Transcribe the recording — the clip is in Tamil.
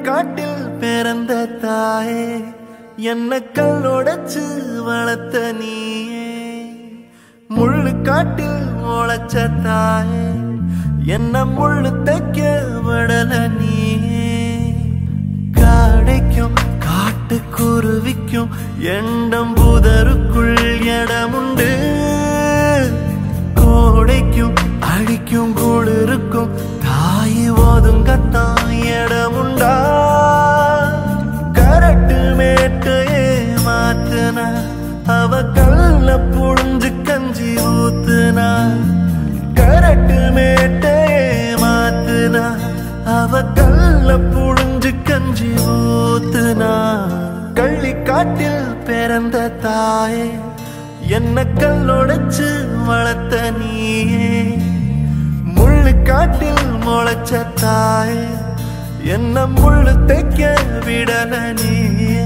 காட்டில் பிறந்த தாயே என்ன கல்லோடச்சு வளர்த்த நீயே முள்ளு காட்டில் முளைச்ச தாயே என்ன முள்ளு தைக்க விடல நீயே காடைக்கும் காட்டுக்குருவிக்கும் எண்டம் புதருக்குள் இடமுண்டு கோடைக்கும் அடிக்கும் குளிருக்கும் தாய் ஒதுங்கத்தான் இடமுண்டா கரட்டு மேட்டையே மாத்துனா அவ கல்ல புழிஞ்சு கஞ்சி ஊத்துனா கரட்டு மேட்டையே மாத்துனா அவ கல்ல புழிஞ்சு கஞ்சி ஊத்துனா கள்ளி காட்டில் பிறந்த தாயே என்ன கல்லோடச்சு வளர்த்த நீயே முள்ளு காட்டில் முளைச்ச தாயே என்ன முள்ளு தைக்க விடல நீயே